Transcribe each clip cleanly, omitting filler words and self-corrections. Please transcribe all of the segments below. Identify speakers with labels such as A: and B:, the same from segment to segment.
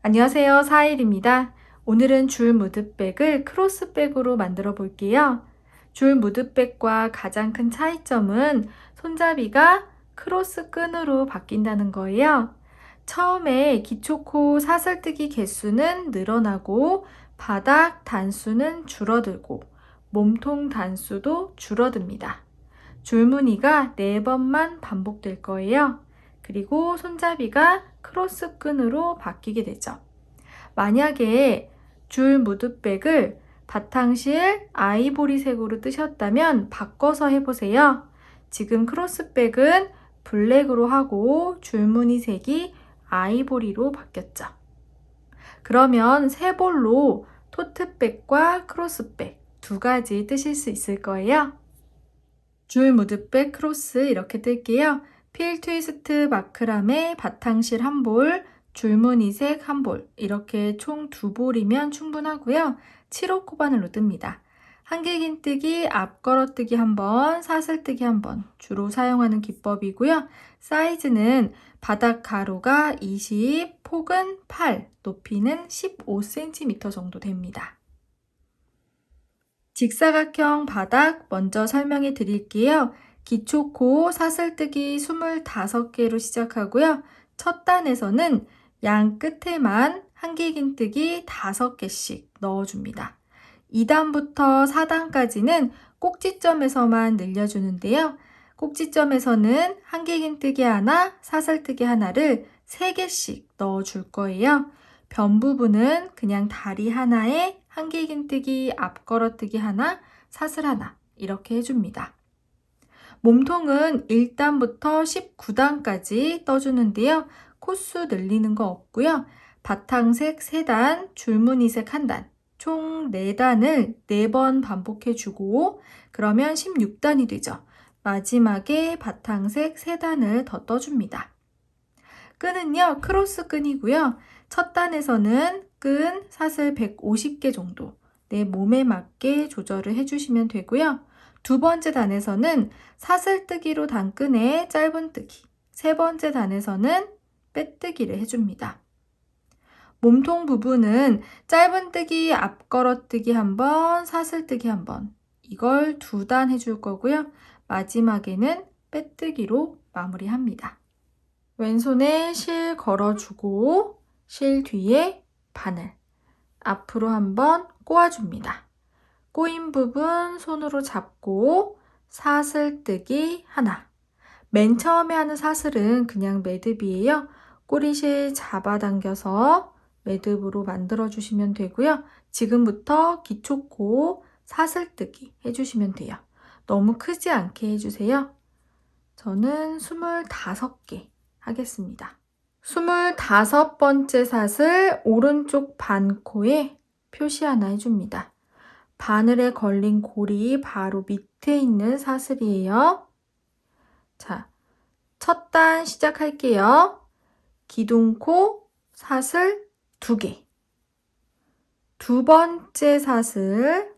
A: 안녕하세요. 사일입니다. 오늘은 줄 무드백을 크로스백으로 만들어 볼게요. 줄 무드백과 가장 큰 차이점은 손잡이가 크로스 끈으로 바뀐다는 거예요. 처음에 기초코 사슬뜨기 개수는 늘어나고 바닥 단수는 줄어들고 몸통 단수도 줄어듭니다. 줄무늬가 4번만 반복될 거예요. 그리고 손잡이가 크로스 끈으로 바뀌게 되죠. 만약에 줄 무드백을 바탕실 아이보리색으로 뜨셨다면 바꿔서 해보세요. 지금 크로스백은 블랙으로 하고 줄무늬 색이 아이보리로 바뀌었죠. 그러면 세 볼로 토트백과 크로스백 두 가지 뜨실 수 있을 거예요. 줄 무드백 크로스 이렇게 뜰게요. 필 트위스트 마크라메 바탕실 한 볼, 줄무늬색 한 볼, 이렇게 총 2볼이면 충분하고요. 7호 코바늘로 뜹니다. 한길긴뜨기, 앞걸어뜨기 한 번, 사슬뜨기 한 번 주로 사용하는 기법이고요. 사이즈는 바닥 가로가 20, 폭은 8, 높이는 15cm 정도 됩니다. 직사각형 바닥 먼저 설명해 드릴게요. 기초코 사슬뜨기 25개로 시작하고요. 첫 단에서는 양 끝에만 한길긴뜨기 5개씩 넣어줍니다. 2단부터 4단까지는 꼭지점에서만 늘려주는데요. 꼭지점에서는 한길긴뜨기 하나, 사슬뜨기 하나를 3개씩 넣어줄 거예요. 변 부분은 그냥 다리 하나에 한길긴뜨기, 앞걸어뜨기 하나, 사슬 하나 이렇게 해줍니다. 몸통은 1단부터 19단까지 떠주는데요. 코수 늘리는 거 없고요. 바탕색 3단, 줄무늬색 1단, 총 4단을 4번 반복해주고 그러면 16단이 되죠. 마지막에 바탕색 3단을 더 떠줍니다. 끈은요, 크로스 끈이고요. 첫 단에서는 끈 사슬 150개 정도 내 몸에 맞게 조절을 해주시면 되고요. 두 번째 단에서는 사슬뜨기로 단 끈에 짧은뜨기, 세 번째 단에서는 빼뜨기를 해줍니다. 몸통 부분은 짧은뜨기, 앞걸어뜨기 한 번, 사슬뜨기 한 번, 이걸 2단 해줄 거고요. 마지막에는 빼뜨기로 마무리합니다. 왼손에 실 걸어주고 실 뒤에 바늘 앞으로 한번 꼬아줍니다. 꼬인 부분 손으로 잡고 사슬뜨기 하나. 맨 처음에 하는 사슬은 그냥 매듭이에요. 꼬리실 잡아당겨서 매듭으로 만들어주시면 되고요. 지금부터 기초코 사슬뜨기 해주시면 돼요. 너무 크지 않게 해주세요. 저는 25개 하겠습니다. 25번째 사슬 오른쪽 반코에 표시 하나 해줍니다. 바늘에 걸린 골이 바로 밑에 있는 사슬이에요. 자, 첫 단 시작할게요. 기둥코 사슬 2개. 두 번째 사슬,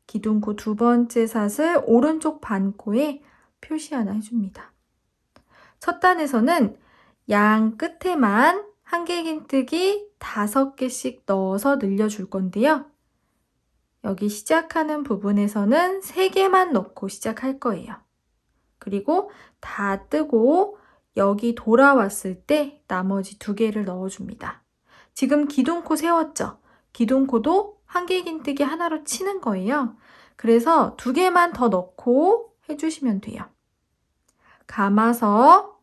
A: 기둥코 두 번째 사슬 오른쪽 반코에 표시 하나 해줍니다. 첫 단에서는 양 끝에만 한길긴뜨기 5개씩 넣어서 늘려줄 건데요. 여기 시작하는 부분에서는 3개만 넣고 시작할 거예요. 그리고 다 뜨고 여기 돌아왔을 때 나머지 2개를 넣어줍니다. 지금 기둥코 세웠죠? 기둥코도 한길긴뜨기 하나로 치는 거예요. 그래서 2개만 더 넣고 해주시면 돼요. 감아서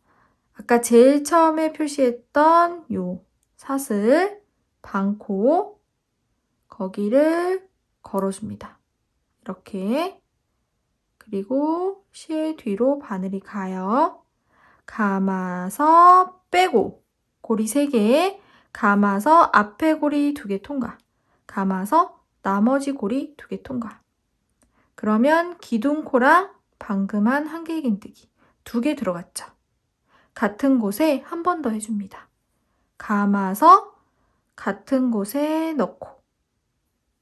A: 아까 제일 처음에 표시했던 요 사슬, 반코, 거기를 걸어줍니다. 이렇게. 그리고 실 뒤로 바늘이 가요. 감아서 빼고 고리 3개, 감아서 앞에 고리 2개 통과, 감아서 나머지 고리 2개 통과. 그러면 기둥코랑 방금 한 한길긴뜨기 2개 들어갔죠. 같은 곳에 한 번 더 해줍니다. 감아서 같은 곳에 넣고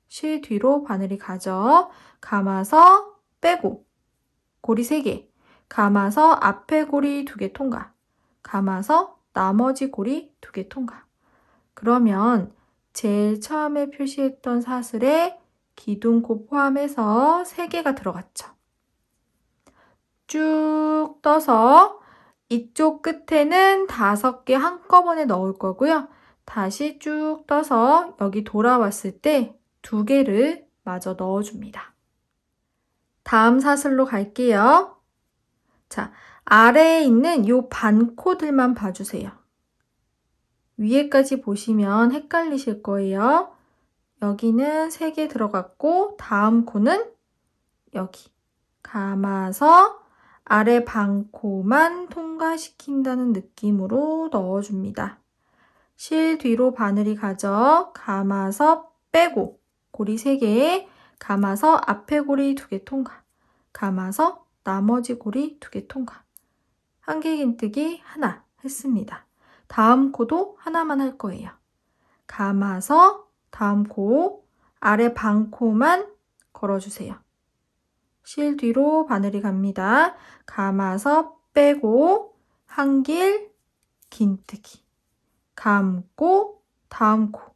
A: 실 뒤로 바늘이 가죠. 감아서 빼고 고리 3개, 감아서 앞에 고리 2개 통과, 감아서 나머지 고리 2개 통과. 그러면 제일 처음에 표시했던 사슬에 기둥코 포함해서 3개가 들어갔죠. 쭉 떠서 이쪽 끝에는 5개 한꺼번에 넣을 거고요. 다시 쭉 떠서 여기 돌아왔을 때 2개를 마저 넣어줍니다. 다음 사슬로 갈게요. 자, 아래에 있는 요 반코들만 봐주세요. 위에까지 보시면 헷갈리실 거예요. 여기는 3개 들어갔고 다음 코는 여기 감아서 아래 반코만 통과시킨다는 느낌으로 넣어줍니다. 실 뒤로 바늘이 가져 감아서 빼고 고리 3개, 감아서 앞에 고리 2개 통과, 감아서 나머지 고리 2개 통과. 한길긴뜨기 하나 했습니다. 다음 코도 하나만 할 거예요. 감아서 다음 코 아래 반코만 걸어주세요. 실 뒤로 바늘이 갑니다. 감아서 빼고 한길 긴뜨기 감고 다음 코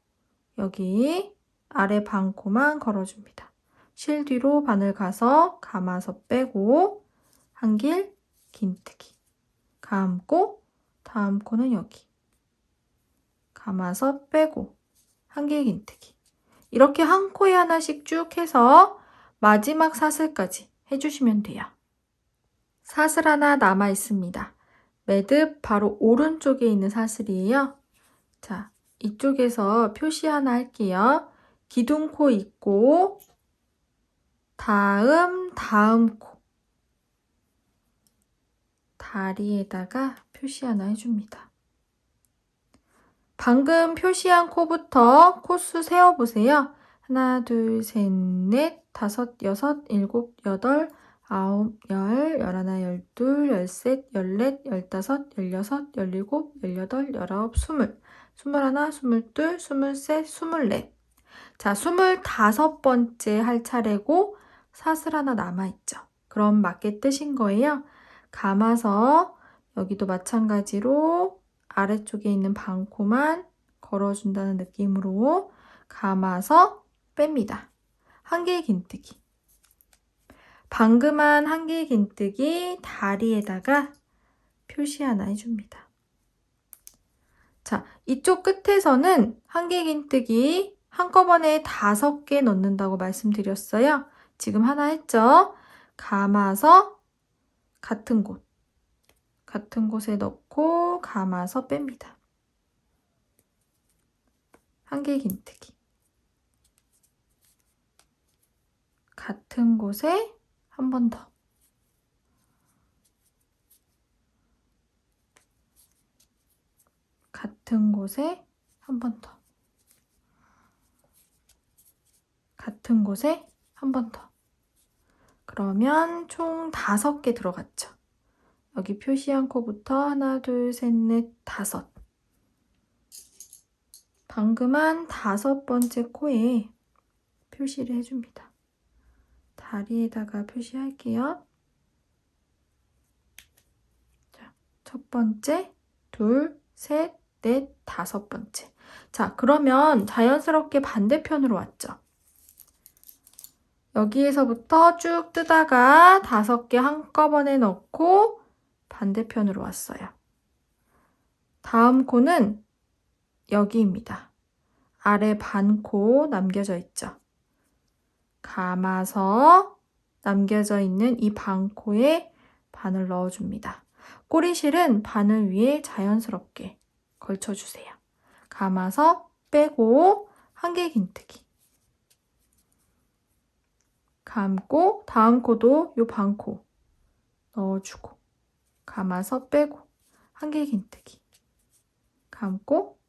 A: 여기 아래 반코만 걸어줍니다. 실 뒤로 바늘 가서 감아서 빼고 한길 긴뜨기 감고 다음 코는 여기 감아서 빼고 한길 긴뜨기 이렇게 한 코에 하나씩 쭉 해서 마지막 사슬까지 해주시면 돼요. 사슬 하나 남아 있습니다. 매듭 바로 오른쪽에 있는 사슬이에요. 자, 이쪽에서 표시 하나 할게요. 기둥코 있고 다음 코 다리에다가 표시 하나 해줍니다. 방금 표시한 코부터 코수 세어보세요. 하나, 둘, 셋, 넷, 다섯, 여섯, 일곱, 여덟, 아홉, 열, 열하나, 열둘, 열셋, 열넷, 열다섯, 열여섯, 열일곱, 열여덟, 열아홉, 스물, 스물하나, 스물둘, 스물셋, 스물넷. 자, 25번째 할 차례고 사슬 하나 남아있죠. 그럼 맞게 뜨신 거예요. 감아서 여기도 마찬가지로 아래쪽에 있는 반코만 걸어준다는 느낌으로 감아서 뺍니다. 한길 긴뜨기. 방금 한 한길 긴뜨기 다리에다가 표시 하나 해줍니다. 자, 이쪽 끝에서는 한길 긴뜨기 한꺼번에 5개 넣는다고 말씀드렸어요. 지금 하나 했죠? 감아서 같은 곳에 넣고 감아서 뺍니다. 한길 긴뜨기. 같은 곳에 한 번 더. 같은 곳에 한 번 더. 같은 곳에 한 번 더. 그러면 총 5개 들어갔죠. 여기 표시한 코부터 하나, 둘, 셋, 넷, 5. 방금 한 5번째 코에 표시를 해줍니다. 다리에다가 표시할게요. 자, 첫 번째, 둘, 셋, 넷, 5번째. 자, 그러면 자연스럽게 반대편으로 왔죠. 여기에서부터 쭉 뜨다가 5개 한꺼번에 넣고 반대편으로 왔어요. 다음 코는 여기입니다. 아래 반코 남겨져 있죠. 감아서 남겨져 있는 이 반코에 바늘 넣어줍니다. 꼬리실은 바늘 위에 자연스럽게 걸쳐주세요. 감아서 빼고 한길 긴뜨기. 감고 다음 코도 요 반코 넣어주고 감아서 빼고 한길 긴뜨기. 감고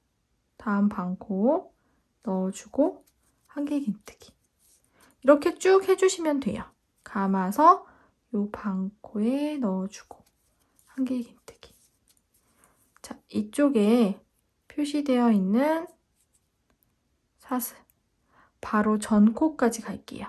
A: 다음 반코 넣어주고 한길 긴뜨기. 이렇게 쭉 해주시면 돼요. 감아서 요 반코에 넣어주고 한길 긴뜨기. 자, 이쪽에 표시되어 있는 사슬 바로 전코까지 갈게요.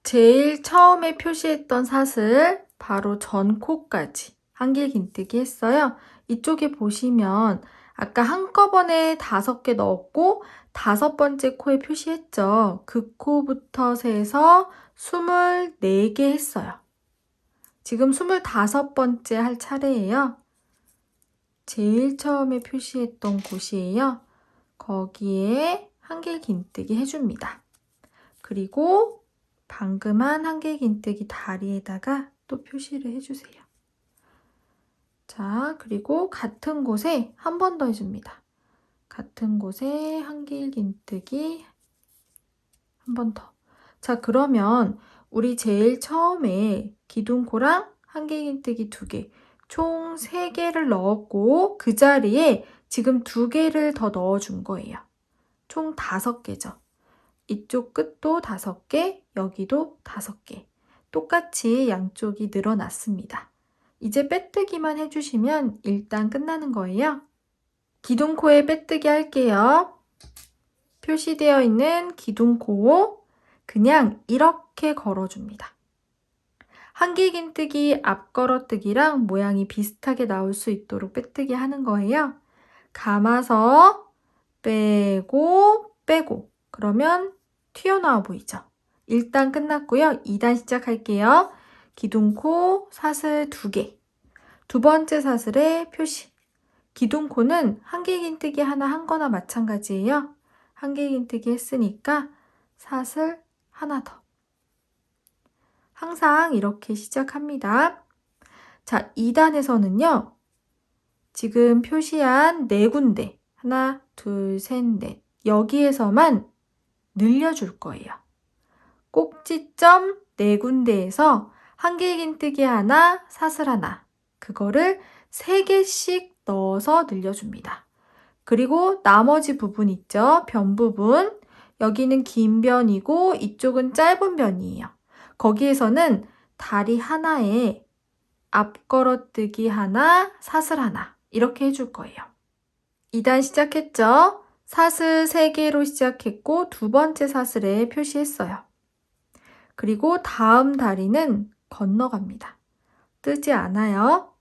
A: 제일 처음에 표시했던 사슬 바로 전코까지 한길 긴뜨기 했어요. 이쪽에 보시면 아까 한꺼번에 5개 넣었고 5번째 코에 표시했죠. 그 코부터 세서 24개 했어요. 지금 25번째 할 차례예요. 제일 처음에 표시했던 곳이에요. 거기에 한길긴뜨기 해줍니다. 그리고 방금 한 한길긴뜨기 다리에다가 또 표시를 해주세요. 자, 그리고 같은 곳에 한 번 더 해줍니다. 같은 곳에 한길긴뜨기 한 번 더. 자, 그러면 우리 제일 처음에 기둥코랑 한길긴뜨기 2개, 총 3개를 넣었고 그 자리에 지금 2개를 더 넣어준 거예요. 총 5개죠. 이쪽 끝도 5개, 여기도 5개. 똑같이 양쪽이 늘어났습니다. 이제 빼뜨기만 해주시면 일단 끝나는 거예요. 기둥코에 빼뜨기 할게요. 표시되어 있는 기둥코 그냥 이렇게 걸어줍니다. 한길긴뜨기 앞걸어뜨기랑 모양이 비슷하게 나올 수 있도록 빼뜨기 하는 거예요. 감아서 빼고 빼고 그러면 튀어나와 보이죠? 일단 끝났고요. 2단 시작할게요. 기둥코 사슬 2개. 두 번째 사슬에 표시. 기둥코는 한길긴뜨기 하나 한 거나 마찬가지예요. 한길긴뜨기 했으니까 사슬 하나 더. 항상 이렇게 시작합니다. 자, 2단에서는요. 지금 표시한 4군데. 하나, 둘, 셋, 넷. 여기에서만 늘려줄 거예요. 꼭지점 4군데에서 한길긴뜨기 하나, 사슬 하나. 그거를 3개씩 넣어서 늘려줍니다. 그리고 나머지 부분 있죠? 변 부분. 여기는 긴 변이고 이쪽은 짧은 변이에요. 거기에서는 다리 하나에 앞걸어뜨기 하나, 사슬 하나 이렇게 해줄 거예요. 2단 시작했죠? 사슬 3개로 시작했고 두 번째 사슬에 표시했어요. 그리고 다음 다리는 건너갑니다. 뜨지 않아요.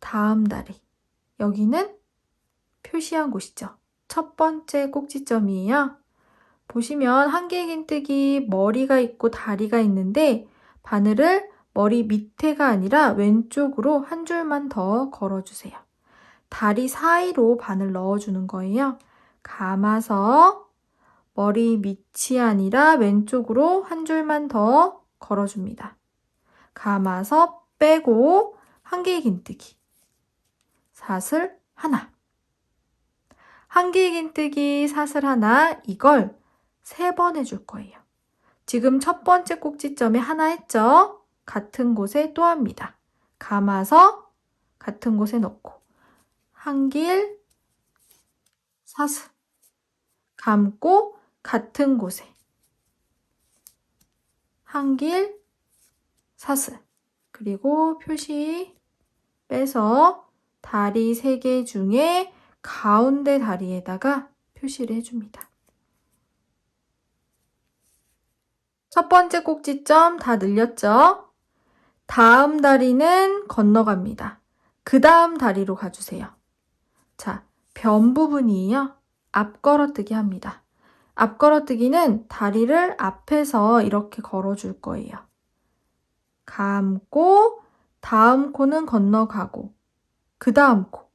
A: 다음 다리. 여기는 표시한 곳이죠. 첫 번째 꼭지점이에요. 보시면 한길긴뜨기 머리가 있고 다리가 있는데 바늘을 머리 밑에가 아니라 왼쪽으로 한 줄만 더 걸어주세요. 다리 사이로 바늘 넣어주는 거예요. 감아서 머리 밑이 아니라 왼쪽으로 한 줄만 더 걸어줍니다. 감아서 빼고 한길긴뜨기 사슬 하나. 한길긴뜨기 사슬 하나 이걸 3번 해줄 거예요. 지금 첫 번째 꼭지점에 하나 했죠? 같은 곳에 또 합니다. 감아서 같은 곳에 넣고 한길 사슬 감고 같은 곳에 한길 사슬 그리고 표시 빼서 다리 3개 중에 가운데 다리에다가 표시를 해줍니다. 첫 번째 꼭지점 다 늘렸죠? 다음 다리는 건너갑니다. 그 다음 다리로 가주세요. 자, 변 부분이에요. 앞걸어뜨기 합니다. 앞걸어뜨기는 다리를 앞에서 이렇게 걸어줄 거예요. 감고 다음 코는 건너가고 그 다음 코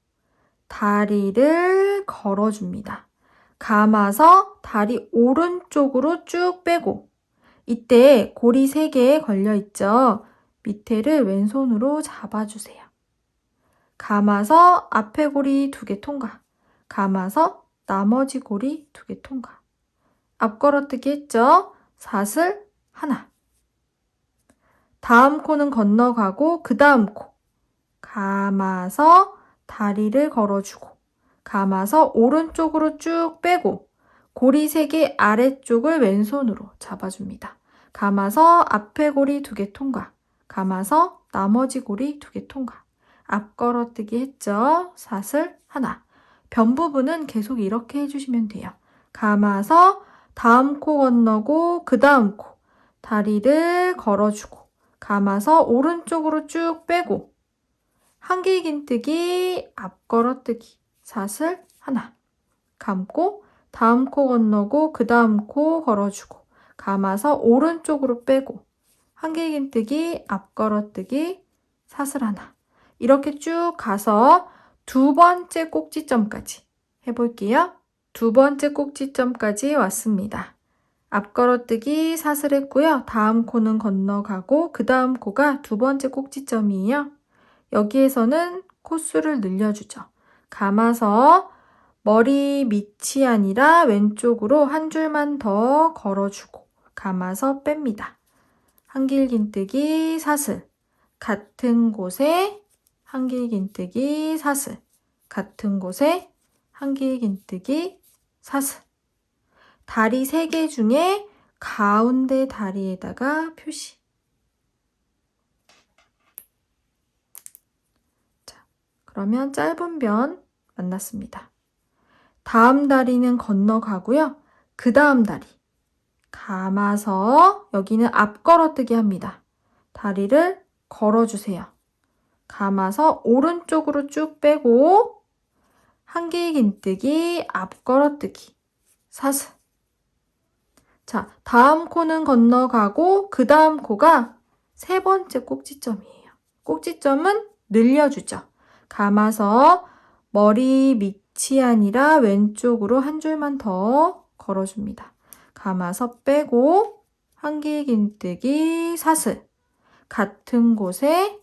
A: 다리를 걸어줍니다. 감아서 다리 오른쪽으로 쭉 빼고 이때 고리 3개 걸려있죠? 밑에를 왼손으로 잡아주세요. 감아서 앞에 고리 2개 통과. 감아서 나머지 고리 2개 통과. 앞걸어뜨기 했죠? 사슬 하나. 다음 코는 건너가고 그 다음 코. 감아서 다리를 걸어주고 감아서 오른쪽으로 쭉 빼고 고리 3개 아래쪽을 왼손으로 잡아줍니다. 감아서 앞에 고리 2개 통과. 감아서 나머지 고리 2개 통과. 앞걸어뜨기 했죠? 사슬 하나. 변 부분은 계속 이렇게 해주시면 돼요. 감아서 다음 코 건너고 그 다음 코 다리를 걸어주고 감아서 오른쪽으로 쭉 빼고 한길긴뜨기 앞걸어뜨기 사슬 하나. 감고 다음 코 건너고 그 다음 코 걸어주고 감아서 오른쪽으로 빼고 한길긴뜨기, 앞걸어뜨기, 사슬 하나. 이렇게 쭉 가서 두 번째 꼭지점까지 해볼게요. 두 번째 꼭지점까지 왔습니다. 앞걸어뜨기, 사슬 했고요. 다음 코는 건너가고 그 다음 코가 두 번째 꼭지점이에요. 여기에서는 코수를 늘려주죠. 감아서 머리 밑이 아니라 왼쪽으로 한 줄만 더 걸어주고 감아서 뺍니다. 한길긴뜨기, 사슬. 같은 곳에 한길긴뜨기, 사슬. 같은 곳에 한길긴뜨기, 사슬. 다리 3개 중에 가운데 다리에다가 표시. 자, 그러면 짧은 변 만났습니다. 다음 다리는 건너가고요. 그 다음 다리. 감아서 여기는 앞걸어뜨기 합니다. 다리를 걸어주세요. 감아서 오른쪽으로 쭉 빼고 한길긴뜨기, 앞걸어뜨기, 사슬. 자, 다음 코는 건너가고 그 다음 코가 세 번째 꼭지점이에요. 꼭지점은 늘려주죠. 감아서 머리 밑이 아니라 왼쪽으로 한 줄만 더 걸어줍니다. 감아서 빼고 한길긴뜨기, 사슬. 같은 곳에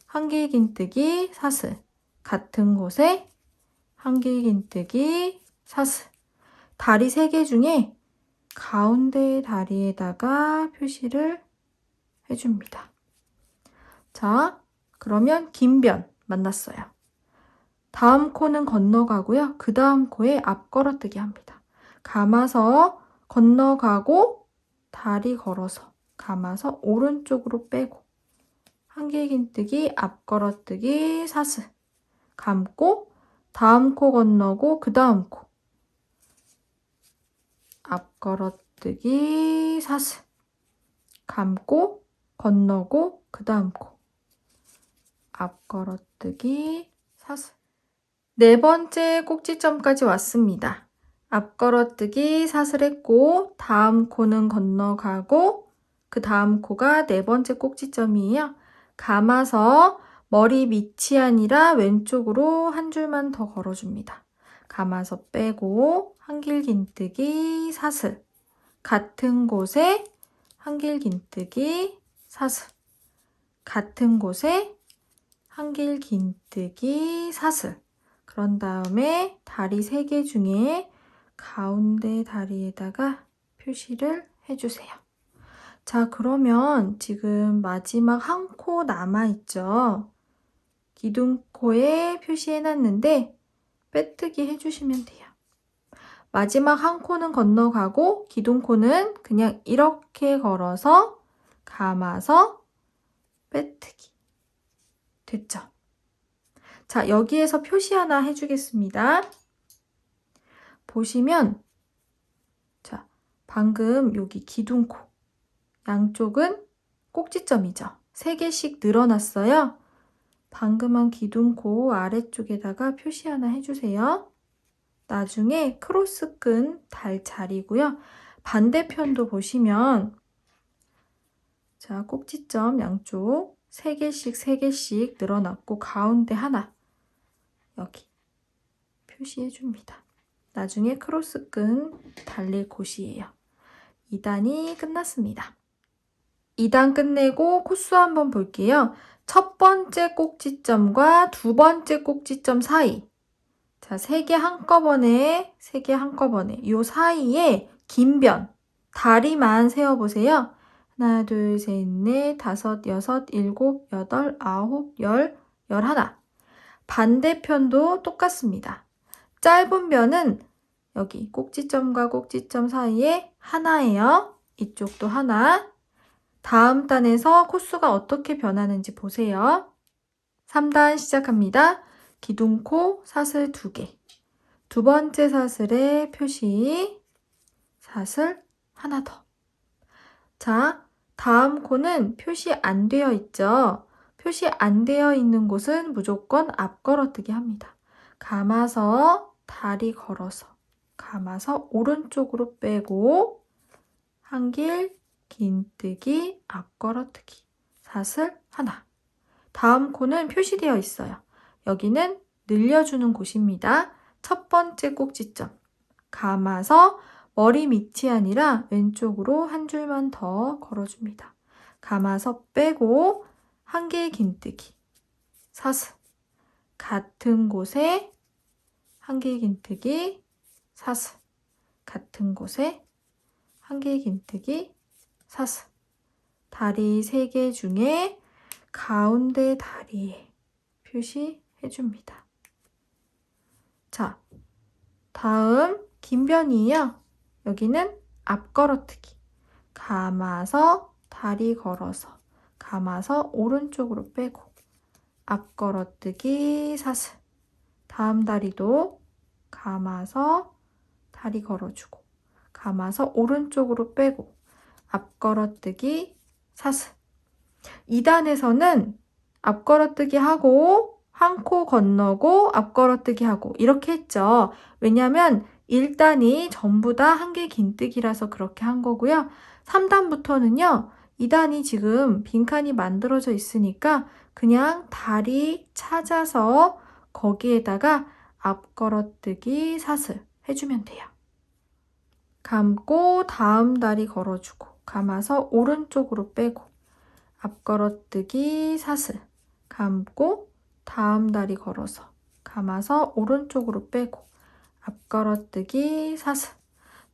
A: 한길긴뜨기, 사슬. 같은 곳에 한길긴뜨기, 사슬. 다리 3개 중에 가운데 다리에다가 표시를 해줍니다. 자, 그러면 긴 변 만났어요. 다음 코는 건너가고요. 그 다음 코에 앞걸어뜨기 합니다. 감아서 건너가고 다리 걸어서 감아서 오른쪽으로 빼고 한길긴뜨기, 앞걸어뜨기, 사슬. 감고 다음 코 건너고 그 다음 코 앞걸어뜨기, 사슬. 감고 건너고 그 다음 코 앞걸어뜨기, 사슬. 네 번째 꼭지점까지 왔습니다. 앞걸어뜨기, 사슬 했고 다음 코는 건너가고 그 다음 코가 네 번째 꼭지점이에요. 감아서 머리 밑이 아니라 왼쪽으로 한 줄만 더 걸어줍니다. 감아서 빼고 한길긴뜨기, 사슬. 같은 곳에 한길긴뜨기, 사슬. 같은 곳에 한길긴뜨기, 사슬. 그런 다음에 다리 3개 중에 가운데 다리에다가 표시를 해주세요. 자, 그러면 지금 마지막 한 코 남아있죠? 기둥코에 표시해놨는데 빼뜨기 해주시면 돼요. 마지막 한 코는 건너가고 기둥코는 그냥 이렇게 걸어서 감아서 빼뜨기. 됐죠? 자, 여기에서 표시 하나 해주겠습니다. 보시면 자, 방금 여기 기둥코 양쪽은 꼭지점이죠. 3개씩 늘어났어요. 방금 한 기둥코 아래쪽에다가 표시 하나 해주세요. 나중에 크로스끈 달 자리고요. 반대편도 보시면 자, 꼭지점 양쪽 3개씩 늘어났고 가운데 하나 여기 표시해 줍니다. 나중에 크로스끈 달릴 곳이에요. 2단이 끝났습니다. 2단 끝내고 코수 한번 볼게요. 첫 번째 꼭지점과 두 번째 꼭지점 사이. 자, 3개 한꺼번에 요 사이에 긴 변, 다리만 세어보세요. 하나, 둘, 셋, 넷, 다섯, 여섯, 일곱, 여덟, 아홉, 열, 11. 반대편도 똑같습니다. 짧은 변은 여기 꼭지점과 꼭지점 사이에 하나예요. 이쪽도 하나. 다음 단에서 코수가 어떻게 변하는지 보세요. 3단 시작합니다. 기둥코 사슬 2개. 두 번째 사슬에 표시, 사슬 하나 더. 자, 다음 코는 표시 안 되어 있죠? 표시 안 되어 있는 곳은 무조건 앞걸어뜨기 합니다. 감아서 다리 걸어서 감아서 오른쪽으로 빼고 한길 긴뜨기 앞걸어뜨기 사슬 하나. 다음 코는 표시되어 있어요. 여기는 늘려주는 곳입니다. 첫 번째 꼭지점 감아서 머리 밑이 아니라 왼쪽으로 한 줄만 더 걸어줍니다. 감아서 빼고 한길 긴뜨기 사슬 같은 곳에 한길 긴뜨기 사슬 같은 곳에 한길 긴뜨기 사슬 다리 3개 중에 가운데 다리에 표시해 줍니다. 자, 다음 긴 변이에요. 여기는 앞걸어뜨기 감아서 다리 걸어서 감아서 오른쪽으로 빼고 앞걸어뜨기 사슬 다음 다리도 감아서 다리 걸어주고 감아서 오른쪽으로 빼고 앞걸어뜨기 사슬 2단에서는 앞걸어뜨기 하고 한 코 건너고 앞걸어뜨기 하고 이렇게 했죠. 왜냐면 1단이 전부 다 한길 긴뜨기라서 그렇게 한 거고요. 3단부터는요. 2단이 지금 빈칸이 만들어져 있으니까 그냥 다리 찾아서 거기에다가 앞걸어뜨기 사슬 해주면 돼요. 감고 다음 다리 걸어주고 감아서 오른쪽으로 빼고 앞걸어뜨기 사슬 감고 다음 다리 걸어서 감아서 오른쪽으로 빼고 앞걸어뜨기 사슬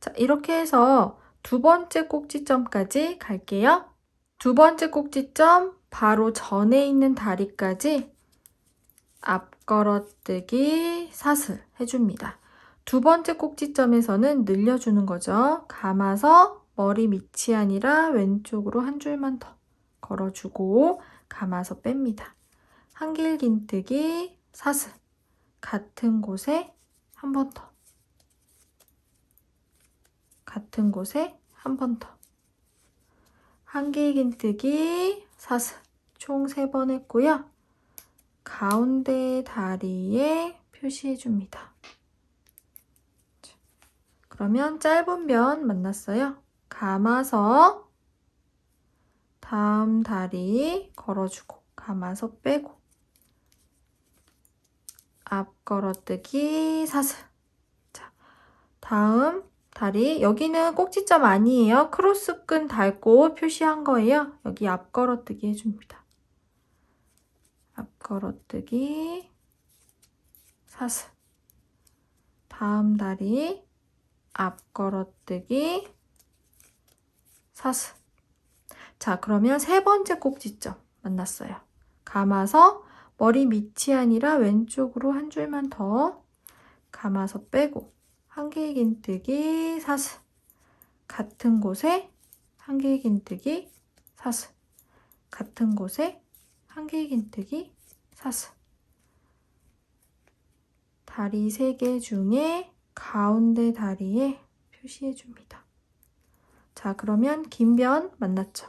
A: 자, 이렇게 해서 두 번째 꼭지점까지 갈게요. 두 번째 꼭지점 바로 전에 있는 다리까지 앞걸어뜨기 사슬 해줍니다. 두 번째 꼭지점에서는 늘려주는 거죠. 감아서 머리 밑이 아니라 왼쪽으로 한 줄만 더 걸어주고 감아서 뺍니다. 한길 긴뜨기 사슬 같은 곳에 한 번 더 같은 곳에 한 번 더 한길 긴뜨기 사슬 총 3번 했고요. 가운데 다리에 표시해 줍니다. 그러면 짧은 변 만났어요. 감아서 다음 다리 걸어주고 감아서 빼고 앞걸어뜨기 사슬 자, 다음 다리 여기는 꼭지점 아니에요. 크로스끈 달고 표시한 거예요. 여기 앞걸어뜨기 해줍니다. 앞걸어뜨기 사슬 다음 다리 앞걸어뜨기 사슬 자 그러면 3번째 꼭지점 만났어요. 감아서 머리 밑이 아니라 왼쪽으로 한 줄만 더 감아서 빼고 한길 긴뜨기 사슬 같은 곳에 한길 긴뜨기 사슬 같은 곳에 한길 긴뜨기 사슬 다리 3개 중에 가운데 다리에 표시해 줍니다. 자 그러면 긴 변 만났죠.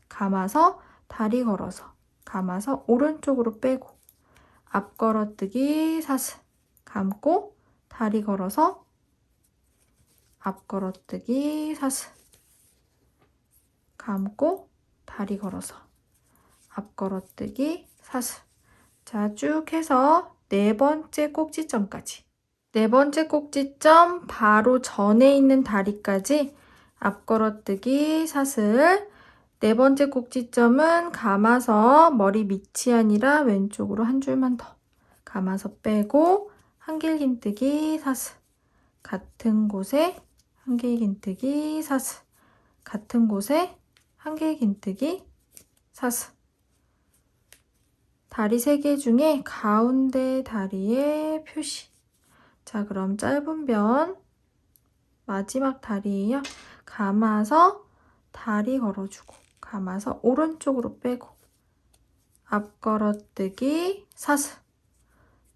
A: 감아서 다리 걸어서 감아서 오른쪽으로 빼고 앞걸어뜨기 사슬 감고 다리 걸어서 앞걸어뜨기 사슬 감고 다리 걸어서 앞걸어뜨기 사슬 자 쭉 해서 4번째 꼭지점까지 4번째 꼭지점 바로 전에 있는 다리까지 앞걸어뜨기 사슬 4번째 꼭지점은 감아서 머리 밑이 아니라 왼쪽으로 한 줄만 더 감아서 빼고 한길 긴뜨기 사슬 같은 곳에 한길 긴뜨기 사슬 같은 곳에 한길 긴뜨기 사슬 다리 3개 중에 가운데 다리에 표시 자 그럼 짧은 변 마지막 다리예요. 감아서 다리 걸어주고 감아서 오른쪽으로 빼고 앞걸어뜨기 사슬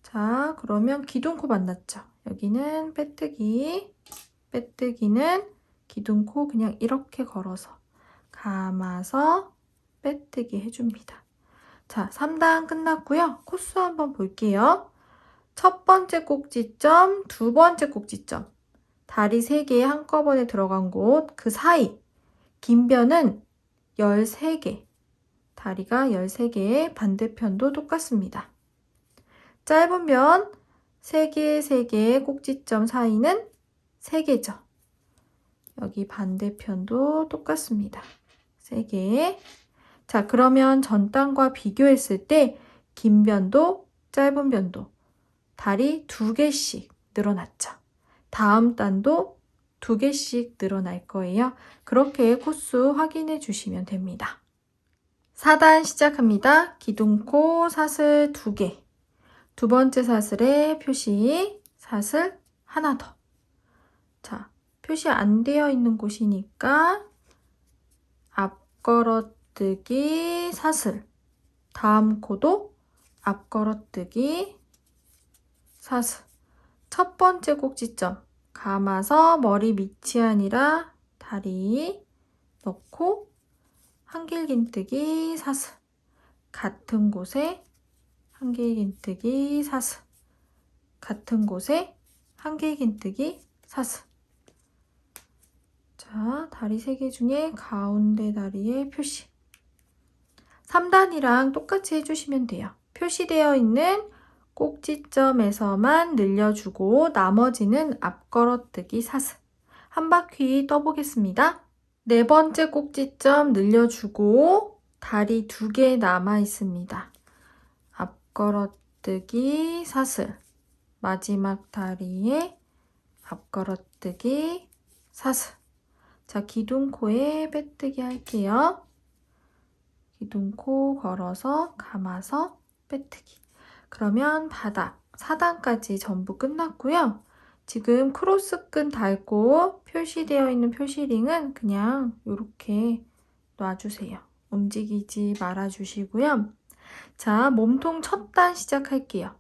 A: 자 그러면 기둥코 만났죠. 여기는 빼뜨기 빼뜨기는 기둥코 그냥 이렇게 걸어서 감아서 빼뜨기 해줍니다. 자 3단 끝났고요. 코스 한번 볼게요. 첫 번째 꼭지점, 두 번째 꼭지점, 다리 3개 한꺼번에 들어간 곳, 그 사이 긴 변은 13개, 다리가 13개의 반대편도 똑같습니다. 짧은 변 3개, 3개의 꼭지점 사이는 3개죠. 여기 반대편도 똑같습니다. 3개. 자, 그러면 전 단과 비교했을 때 긴 변도 짧은 변도 다리 2개씩 늘어났죠. 다음 단도 2개씩 늘어날 거예요. 그렇게 코스 확인해 주시면 됩니다. 4단 시작합니다. 기둥코 사슬 2개. 두 번째 사슬에 표시, 사슬 하나 더. 자, 표시 안 되어 있는 곳이니까 앞걸어뜨기 사슬. 다음 코도 앞걸어뜨기 사슬. 첫 번째 꼭지점 감아서 머리 밑이 아니라 다리 넣고 한길긴뜨기 사슬. 같은 곳에 한길긴뜨기 사슬. 같은 곳에 한길긴뜨기 사슬. 자, 다리 3개 중에 가운데 다리에 표시. 3단이랑 똑같이 해주시면 돼요. 표시되어 있는 꼭지점에서만 늘려주고 나머지는 앞걸어뜨기 사슬. 한 바퀴 떠보겠습니다. 네 번째 꼭지점 늘려주고 다리 2개 남아 있습니다. 앞걸어뜨기 사슬. 마지막 다리에 앞걸어뜨기 사슬. 자, 기둥코에 빼뜨기 할게요. 기둥코 걸어서 감아서 빼뜨기. 그러면 바닥 4단까지 전부 끝났고요. 지금 크로스끈 달고 표시되어 있는 표시링은 그냥 이렇게 놔주세요. 움직이지 말아주시고요. 자, 몸통 첫 단 시작할게요.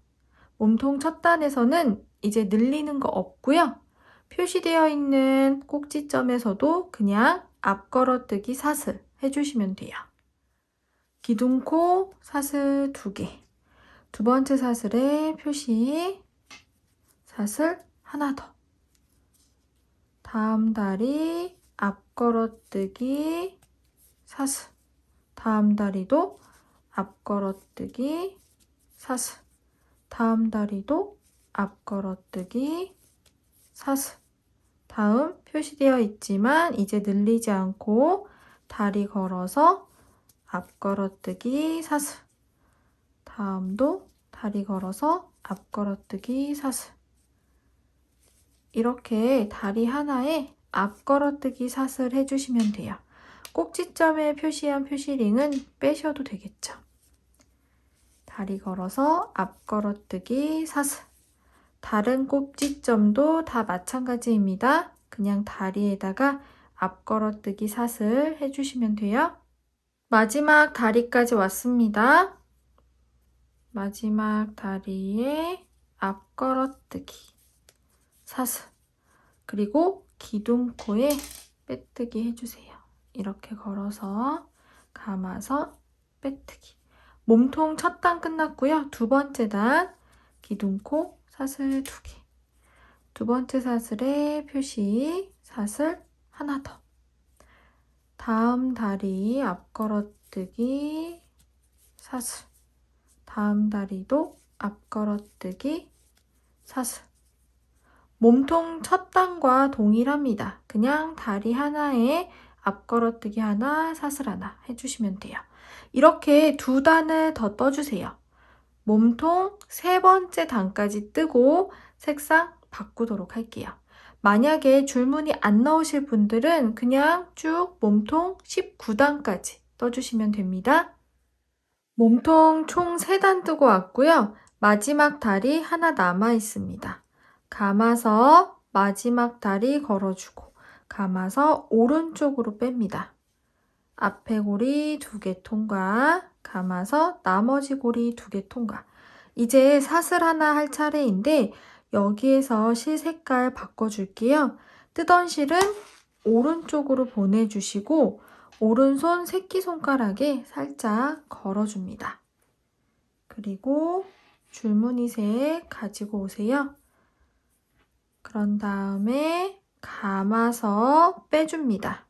A: 몸통 첫 단에서는 이제 늘리는 거 없고요. 표시되어 있는 꼭지점에서도 그냥 앞걸어뜨기 사슬 해주시면 돼요. 기둥코 사슬 2개. 두 번째 사슬에 표시, 사슬 하나 더. 다음 다리 앞걸어뜨기 사슬. 다음 다리도 앞걸어뜨기 사슬. 다음 다리도 앞걸어뜨기 사슬. 다음 표시되어 있지만 이제 늘리지 않고 다리 걸어서 앞걸어뜨기 사슬. 다음도 다리 걸어서 앞걸어뜨기 사슬. 이렇게 다리 하나에 앞걸어뜨기 사슬 해주시면 돼요. 꼭지점에 표시한 표시링은 빼셔도 되겠죠. 다리 걸어서 앞걸어뜨기 사슬. 다른 꼭지점도 다 마찬가지입니다. 그냥 다리에다가 앞걸어뜨기 사슬 해주시면 돼요. 마지막 다리까지 왔습니다. 마지막 다리에 앞걸어뜨기 사슬. 그리고 기둥코에 빼뜨기 해주세요. 이렇게 걸어서 감아서 빼뜨기. 몸통 첫 단 끝났고요. 두 번째 단 기둥코 사슬 2개. 두 번째 사슬에 표시, 사슬 하나 더. 다음 다리 앞걸어뜨기 사슬. 다음 다리도 앞걸어뜨기 사슬. 몸통 첫 단과 동일합니다. 그냥 다리 하나에 앞걸어뜨기 하나, 사슬 하나 해주시면 돼요. 이렇게 2단을 더 떠주세요. 몸통 3번째 단까지 뜨고 색상 바꾸도록 할게요. 만약에 줄무늬 안 넣으실 분들은 그냥 쭉 몸통 19단까지 떠주시면 됩니다. 몸통 총 3단 뜨고 왔고요. 마지막 다리 하나 남아 있습니다. 감아서 마지막 다리 걸어주고 감아서 오른쪽으로 뺍니다. 앞에 고리 2개 통과, 감아서 나머지 고리 2개 통과. 이제 사슬 하나 할 차례인데 여기에서 실 색깔 바꿔줄게요. 뜨던 실은 오른쪽으로 보내주시고 오른손 새끼손가락에 살짝 걸어줍니다. 그리고 줄무늬색 가지고 오세요. 그런 다음에 감아서 빼줍니다.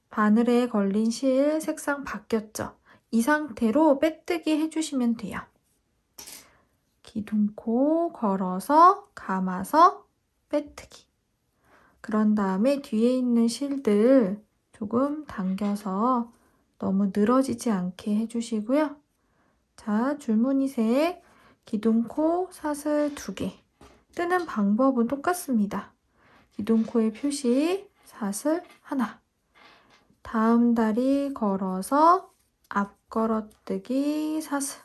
A: 바늘에 걸린 실 색상 바뀌었죠? 이 상태로 빼뜨기 해주시면 돼요. 기둥코 걸어서 감아서 빼뜨기. 그런 다음에 뒤에 있는 실들 조금 당겨서 너무 늘어지지 않게 해주시고요. 자, 줄무늬색 기둥코 사슬 2개. 뜨는 방법은 똑같습니다. 기둥코의 표시 사슬 하나. 다음 다리 걸어서 앞걸어뜨기 사슬.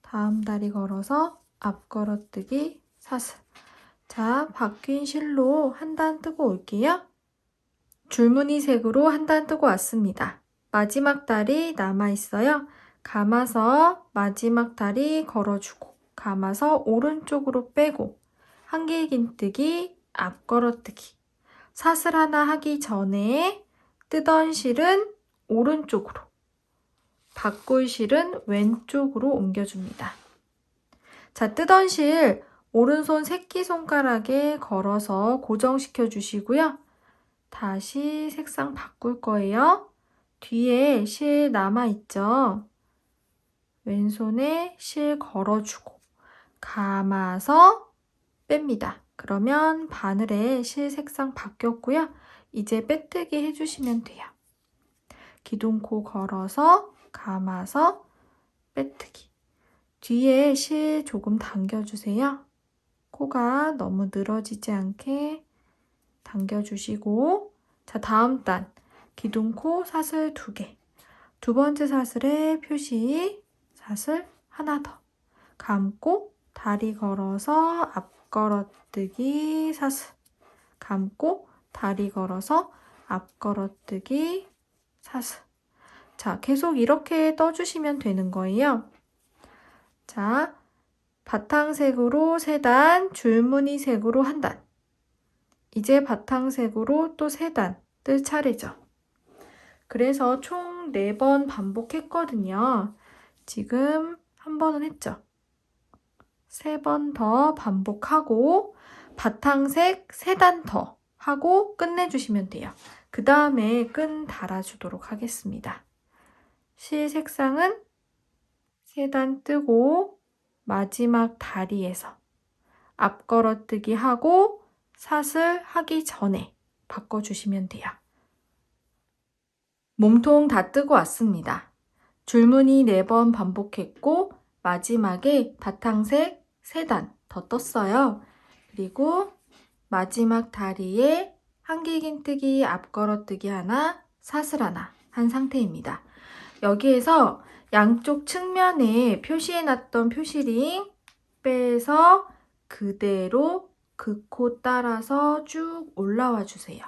A: 다음 다리 걸어서 앞걸어뜨기 사슬. 자, 바뀐 실로 한 단 뜨고 올게요. 줄무늬색으로 한 단 뜨고 왔습니다. 마지막 다리 남아있어요. 감아서 마지막 다리 걸어주고 감아서 오른쪽으로 빼고 한길긴뜨기 앞걸어뜨기. 사슬 하나 하기 전에 뜨던 실은 오른쪽으로, 바꿀 실은 왼쪽으로 옮겨줍니다. 자, 뜨던 실 오른손 새끼손가락에 걸어서 고정시켜 주시고요. 다시 색상 바꿀 거예요. 뒤에 실 남아있죠? 왼손에 실 걸어주고 감아서 뺍니다. 그러면 바늘에 실 색상 바뀌었고요. 이제 빼뜨기 해주시면 돼요. 기둥코 걸어서 감아서 빼뜨기. 뒤에 실 조금 당겨주세요. 코가 너무 늘어지지 않게 당겨주시고, 자, 다음 단 기둥코 사슬 2개. 두 번째 사슬에 표시 사슬 하나 더. 감고 다리 걸어서 앞걸어뜨기 사슬. 감고 다리 걸어서 앞걸어뜨기 사슬. 자, 계속 이렇게 떠주시면 되는 거예요. 자, 바탕색으로 3단, 줄무늬색으로 1단. 이제 바탕색으로 또 3단 뜰 차례죠. 그래서 총 4번 반복했거든요. 지금 한 번은 했죠. 3번 더 반복하고 바탕색 3단 더 하고 끝내주시면 돼요. 그 다음에 끈 달아주도록 하겠습니다. 실 색상은 3단 뜨고 마지막 다리에서 앞걸어뜨기 하고 사슬 하기 전에 바꿔주시면 돼요. 몸통 다 뜨고 왔습니다. 줄무늬 4번 반복했고 마지막에 바탕색 3단 더 떴어요. 그리고 마지막 다리에 한길긴뜨기 앞걸어뜨기 하나, 사슬 하나 한 상태입니다. 여기에서 양쪽 측면에 표시해놨던 표시링 빼서 그대로 그 코 따라서 쭉 올라와 주세요.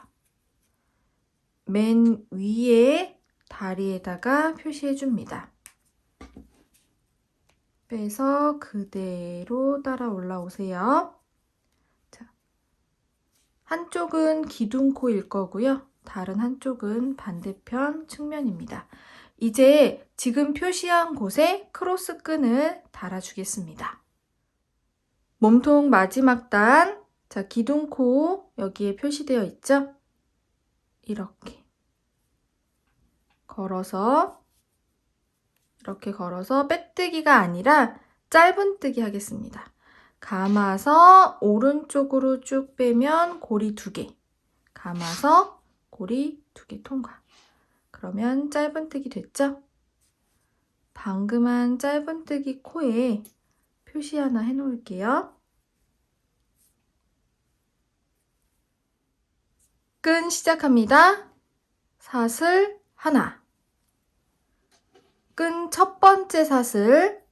A: 맨 위에 다리에다가 표시해 줍니다. 빼서 그대로 따라 올라오세요. 자, 한쪽은 기둥코일 거고요. 다른 한쪽은 반대편 측면입니다. 이제 지금 표시한 곳에 크로스 끈을 달아주겠습니다. 몸통 마지막 단, 자, 기둥코 여기에 표시되어 있죠? 이렇게 걸어서 이렇게 걸어서 빼뜨기가 아니라 짧은뜨기 하겠습니다. 감아서 오른쪽으로 쭉 빼면 고리 2개, 감아서 고리 2개 통과. 그러면 짧은뜨기 됐죠? 방금 한 짧은뜨기 코에 표시 하나 해놓을게요. 끈 시작합니다. 사슬 하나. 끈 첫 번째 사슬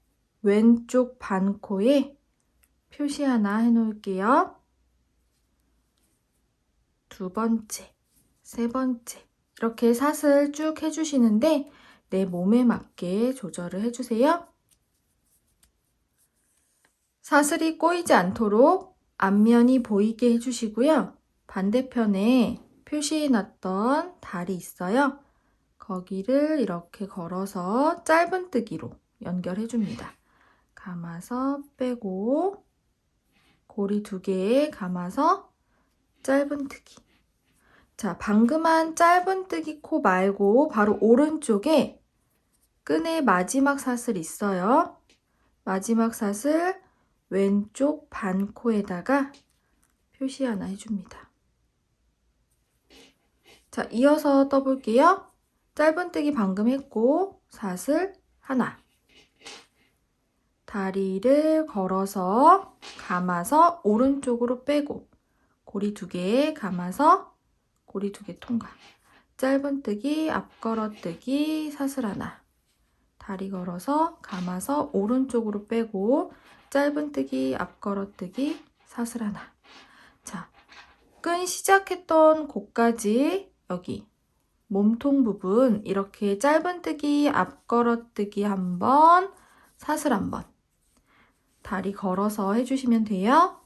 A: 왼쪽 반코에 표시 하나 해놓을게요. 두 번째, 세 번째 이렇게 사슬 쭉 해주시는데 내 몸에 맞게 조절을 해주세요. 사슬이 꼬이지 않도록 앞면이 보이게 해주시고요. 반대편에 표시해놨던 다리 있어요. 거기를 이렇게 걸어서 짧은뜨기로 연결해줍니다. 감아서 빼고 고리 2개 감아서 짧은뜨기. 자, 방금 한 짧은뜨기 코 말고 바로 오른쪽에 끈의 마지막 사슬 있어요. 마지막 사슬 왼쪽 반코에다가 표시 하나 해줍니다. 자, 이어서 떠볼게요. 짧은뜨기 방금 했고 사슬 하나. 다리를 걸어서 감아서 오른쪽으로 빼고 고리 2개 감아서 고리 2개 통과. 짧은뜨기, 앞걸어뜨기, 사슬 하나. 다리 걸어서 감아서 오른쪽으로 빼고 짧은뜨기, 앞걸어뜨기, 사슬 하나. 자, 끈 시작했던 곳까지 여기 몸통 부분 이렇게 짧은뜨기, 앞걸어뜨기 한 번, 사슬 한 번. 다리 걸어서 해주시면 돼요.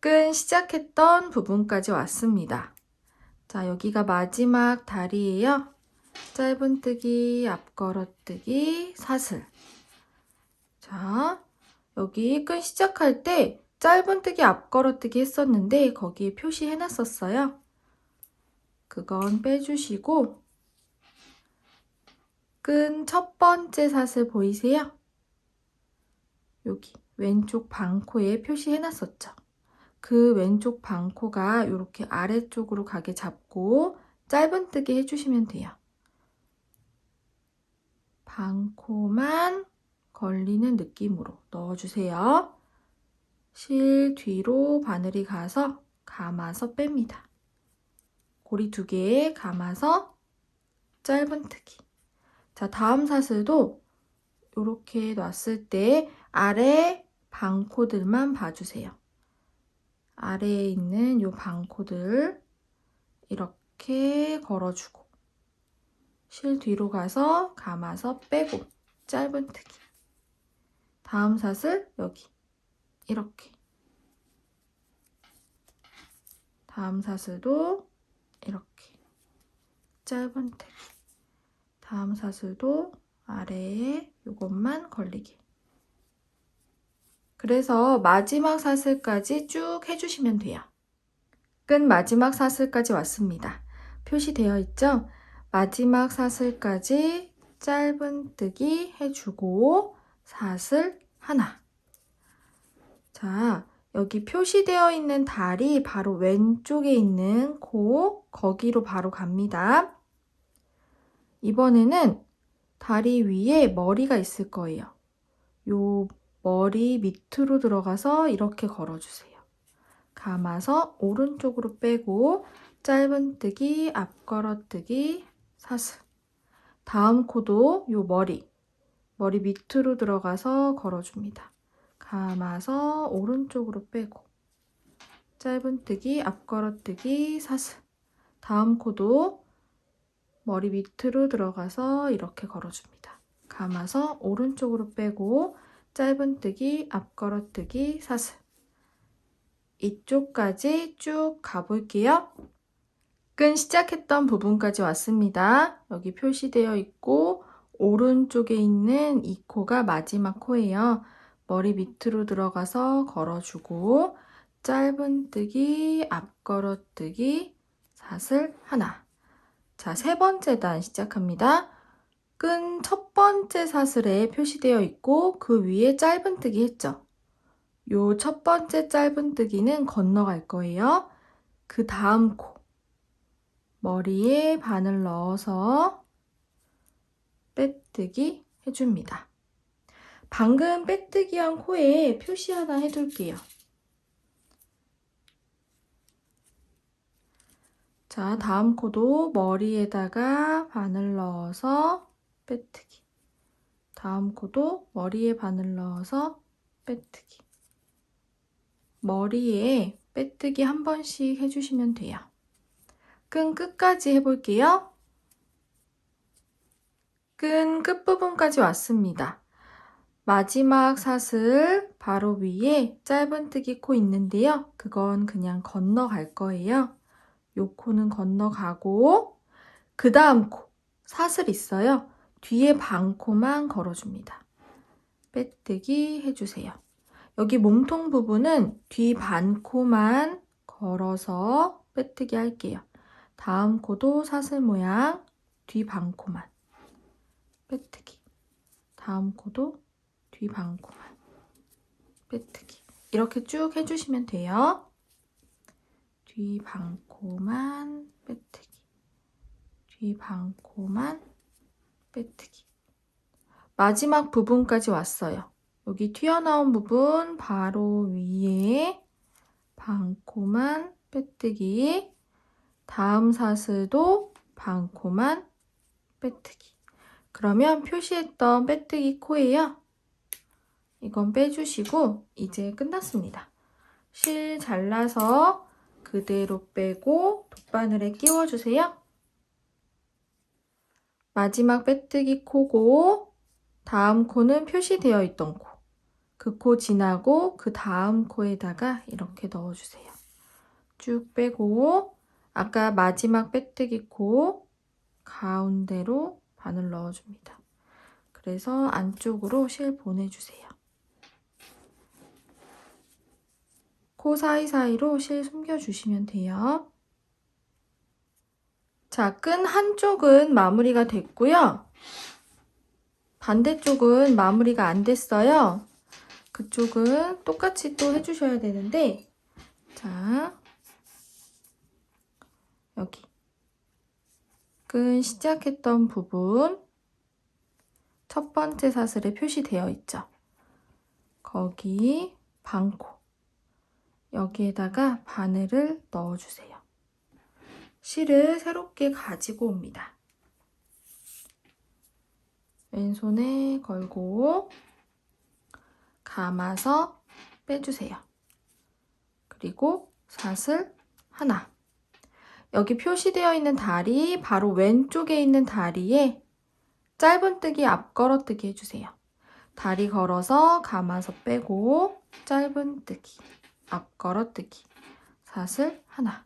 A: 끈 시작했던 부분까지 왔습니다. 자, 여기가 마지막 다리예요. 짧은뜨기, 앞걸어뜨기, 사슬. 자, 여기 끈 시작할 때 짧은뜨기, 앞걸어뜨기 했었는데 거기에 표시해놨었어요. 그건 빼주시고 끈 첫 번째 사슬 보이세요? 여기 왼쪽 반코에 표시해놨었죠. 그 왼쪽 반코가 이렇게 아래쪽으로 가게 잡고 짧은뜨기 해주시면 돼요. 반코만 걸리는 느낌으로 넣어주세요. 실 뒤로 바늘이 가서 감아서 뺍니다. 고리 2개 감아서 짧은뜨기. 자, 다음 사슬도 이렇게 놨을 때 아래 반코들만 봐주세요. 아래에 있는 이 반코들 이렇게 걸어주고 실 뒤로 가서 감아서 빼고 짧은뜨기. 다음 사슬 여기 이렇게. 다음 사슬도 이렇게 짧은뜨기. 다음 사슬도 아래에 이것만 걸리게. 그래서 마지막 사슬까지 쭉 해주시면 돼요. 끈 마지막 사슬까지 왔습니다. 표시되어 있죠? 마지막 사슬까지 짧은뜨기 해주고 사슬 하나. 자, 여기 표시되어 있는 다리 바로 왼쪽에 있는 코, 거기로 바로 갑니다. 이번에는 다리 위에 머리가 있을 거예요. 요 머리 밑으로 들어가서 이렇게 걸어주세요. 감아서 오른쪽으로 빼고 짧은뜨기, 앞걸어뜨기, 사슬. 다음 코도 요 머리 밑으로 들어가서 걸어줍니다. 감아서 오른쪽으로 빼고 짧은뜨기, 앞걸어뜨기, 사슬. 다음 코도 머리 밑으로 들어가서 이렇게 걸어줍니다. 감아서 오른쪽으로 빼고 짧은뜨기, 앞걸어뜨기, 사슬. 이쪽까지 쭉 가볼게요. 끈 시작했던 부분까지 왔습니다. 여기 표시되어 있고 오른쪽에 있는 이 코가 마지막 코예요. 머리 밑으로 들어가서 걸어주고 짧은뜨기, 앞걸어뜨기, 사슬 하나. 자, 3번째 단 시작합니다. 끈 첫 번째 사슬에 표시되어 있고 그 위에 짧은뜨기 했죠. 요 첫 번째 짧은뜨기는 건너갈 거예요. 그 다음 코 머리에 바늘 넣어서 빼뜨기 해줍니다. 방금 빼뜨기한 코에 표시 하나 해둘게요. 자, 다음 코도 머리에다가 바늘 넣어서 빼뜨기. 다음 코도 머리에 바늘 넣어서 빼뜨기. 머리에 빼뜨기 한 번씩 해주시면 돼요. 끈 끝까지 해볼게요. 끈 끝부분까지 왔습니다. 마지막 사슬 바로 위에 짧은뜨기 코 있는데요. 그건 그냥 건너갈 거예요. 요 코는 건너가고 그 다음 코 사슬 있어요. 뒤에 반코만 걸어줍니다. 빼뜨기 해주세요. 여기 몸통 부분은 뒤 반코만 걸어서 빼뜨기 할게요. 다음 코도 사슬 모양 뒤 반코만 빼뜨기. 다음 코도 뒤 반코만 빼뜨기. 이렇게 쭉 해주시면 돼요. 뒤 반코만 빼뜨기. 뒤 반코만 빼뜨기. 마지막 부분까지 왔어요. 여기 튀어나온 부분 바로 위에 반코만 빼뜨기. 다음 사슬도 반코만 빼뜨기. 그러면 표시했던 빼뜨기 코예요. 이건 빼주시고 이제 끝났습니다. 실 잘라서 그대로 빼고 돗바늘에 끼워주세요. 마지막 빼뜨기 코고 다음 코는 표시되어 있던 코. 그 코 지나고 그 다음 코에다가 이렇게 넣어주세요. 쭉 빼고 아까 마지막 빼뜨기 코 가운데로 바늘 넣어줍니다. 그래서 안쪽으로 실 보내주세요. 코 사이사이로 실 숨겨주시면 돼요. 자, 끈 한쪽은 마무리가 됐고요. 반대쪽은 마무리가 안 됐어요. 그쪽은 똑같이 또 해주셔야 되는데, 자, 여기 끈 시작했던 부분 첫 번째 사슬에 표시되어 있죠. 거기 반코 여기에다가 바늘을 넣어주세요. 실을 새롭게 가지고 옵니다. 왼손에 걸고 감아서 빼주세요. 그리고 사슬 하나. 여기 표시되어 있는 다리 바로 왼쪽에 있는 다리에 짧은뜨기 앞걸어뜨기 해주세요. 다리 걸어서 감아서 빼고 짧은뜨기 앞걸어뜨기 사슬 하나.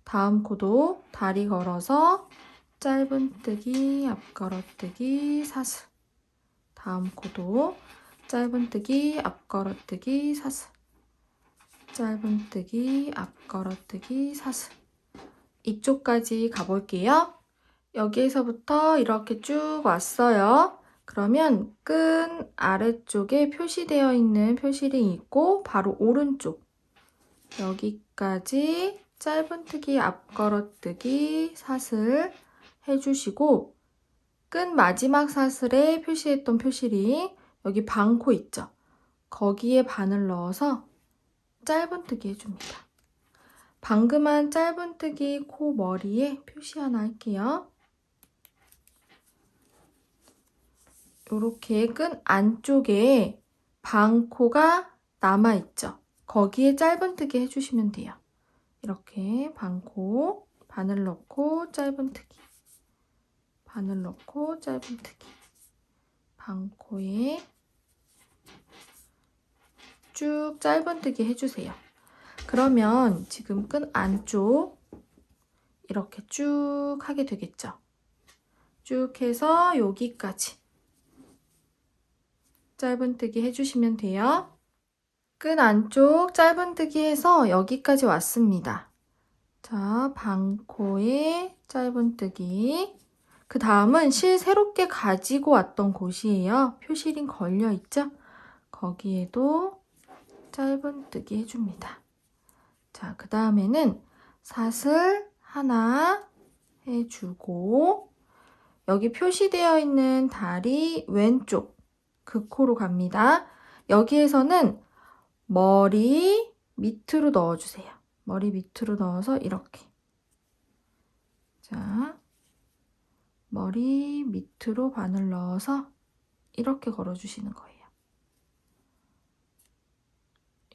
A: 다음 코도 다리 걸어서 짧은뜨기 앞걸어뜨기 사슬. 다음 코도 짧은뜨기 앞걸어뜨기 사슬. 짧은뜨기 앞걸어뜨기 사슬. 이쪽까지 가볼게요. 여기에서부터 이렇게 쭉 왔어요. 그러면 끈 아래쪽에 표시되어 있는 표시링이 있고 바로 오른쪽 여기까지 짧은뜨기 앞걸어뜨기 사슬 해주시고 끈 마지막 사슬에 표시했던 표시링 여기 반코 있죠? 거기에 바늘 넣어서 짧은뜨기 해줍니다. 방금 한 짧은뜨기 코 머리에 표시 하나 할게요. 이렇게 끈 안쪽에 반코가 남아있죠? 거기에 짧은뜨기 해주시면 돼요. 이렇게 반코, 바늘 넣고 짧은뜨기, 바늘 넣고 짧은뜨기, 반코에 쭉 짧은뜨기 해주세요. 그러면 지금 끈 안쪽 이렇게 쭉 하게 되겠죠? 쭉 해서 여기까지 짧은뜨기 해주시면 돼요. 끈 안쪽 짧은뜨기 해서 여기까지 왔습니다. 자, 반코에 짧은뜨기. 그 다음은 실 새롭게 가지고 왔던 곳이에요. 표시링 걸려 있죠? 거기에도 짧은뜨기 해줍니다. 자, 그 다음에는 사슬 하나 해주고 여기 표시되어 있는 다리 왼쪽 그 코로 갑니다. 여기에서는 머리 밑으로 넣어주세요. 머리 밑으로 넣어서 이렇게. 자, 머리 밑으로 바늘 넣어서 이렇게 걸어주시는 거예요.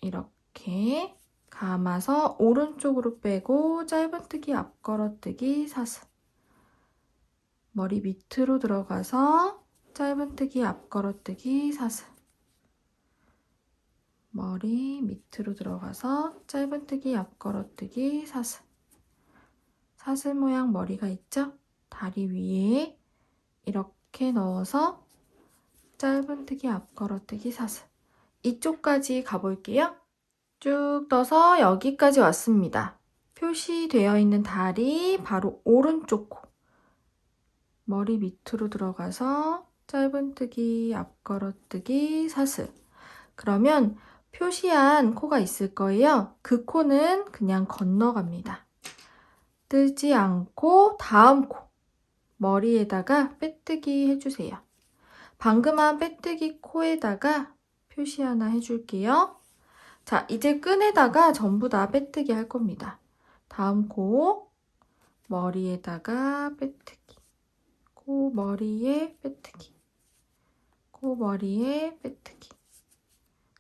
A: 이렇게 감아서 오른쪽으로 빼고 짧은뜨기 앞걸어뜨기 사슬. 머리 밑으로 들어가서 짧은뜨기 앞걸어뜨기 사슬. 머리 밑으로 들어가서 짧은뜨기 앞걸어뜨기 사슬. 사슬 모양 머리가 있죠? 다리 위에 이렇게 넣어서 짧은뜨기, 앞걸어뜨기, 사슬. 이쪽까지 가볼게요. 쭉 떠서 여기까지 왔습니다. 표시되어 있는 다리 바로 오른쪽 코. 머리 밑으로 들어가서 짧은뜨기, 앞걸어뜨기, 사슬. 그러면 표시한 코가 있을 거예요. 그 코는 그냥 건너갑니다. 뜨지 않고 다음 코. 머리에다가 빼뜨기 해주세요. 방금 한 빼뜨기 코에다가 표시 하나 해줄게요. 자, 이제 끈에다가 전부 다 빼뜨기 할 겁니다. 다음 코, 머리에다가 빼뜨기, 코 머리에 빼뜨기, 코 머리에 빼뜨기.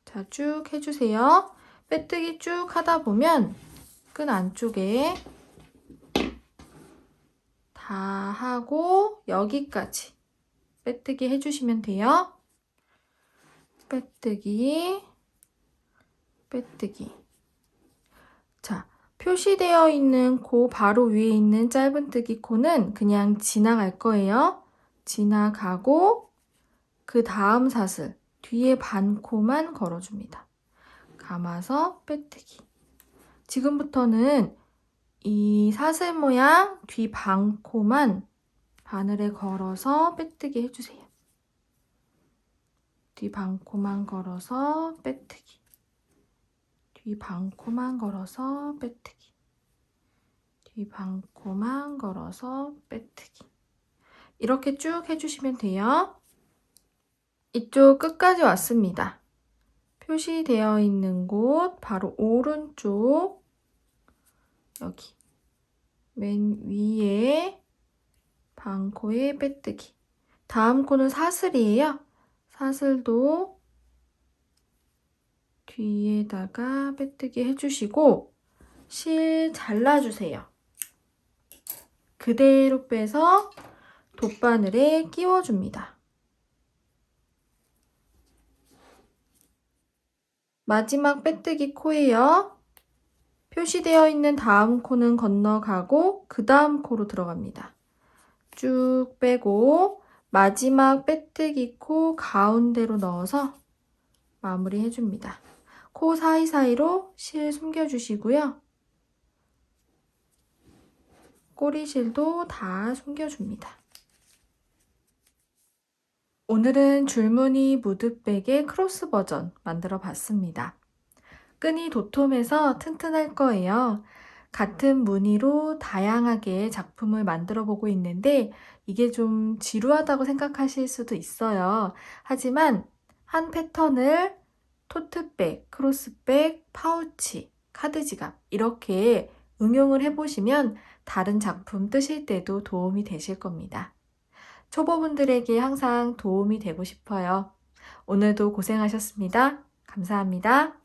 A: 자, 쭉 해주세요. 빼뜨기 쭉 하다 보면 끈 안쪽에 다 하고 여기까지 빼뜨기 해주시면 돼요. 빼뜨기, 빼뜨기. 자, 표시되어 있는 코 바로 위에 있는 짧은뜨기 코는 그냥 지나갈 거예요. 지나가고 그 다음 사슬 뒤에 반 코만 걸어줍니다. 감아서 빼뜨기. 지금부터는 이 사슬 모양 뒤 반 코만 바늘에 걸어서 빼뜨기 해주세요. 뒤 반 코만 걸어서 빼뜨기. 뒤 반 코만 걸어서 빼뜨기. 뒤 반 코만 걸어서 빼뜨기. 이렇게 쭉 해주시면 돼요. 이쪽 끝까지 왔습니다. 표시되어 있는 곳 바로 오른쪽 여기 맨 위에 반코에 빼뜨기. 다음 코는 사슬이에요. 사슬도 뒤에다가 빼뜨기 해주시고 실 잘라주세요. 그대로 빼서 돗바늘에 끼워줍니다. 마지막 빼뜨기 코예요. 표시되어 있는 다음 코는 건너가고 그 다음 코로 들어갑니다. 쭉 빼고 마지막 빼뜨기 코 가운데로 넣어서 마무리 해줍니다. 코 사이사이로 실 숨겨주시고요. 꼬리실도 다 숨겨줍니다. 오늘은 줄무늬 무드백의 크로스 버전 만들어 봤습니다. 끈이 도톰해서 튼튼할 거예요. 같은 무늬로 다양하게 작품을 만들어 보고 있는데 이게 좀 지루하다고 생각하실 수도 있어요. 하지만 한 패턴을 토트백, 크로스백, 파우치, 카드 지갑 이렇게 응용을 해보시면 다른 작품 뜨실 때도 도움이 되실 겁니다. 초보분들에게 항상 도움이 되고 싶어요. 오늘도 고생하셨습니다. 감사합니다.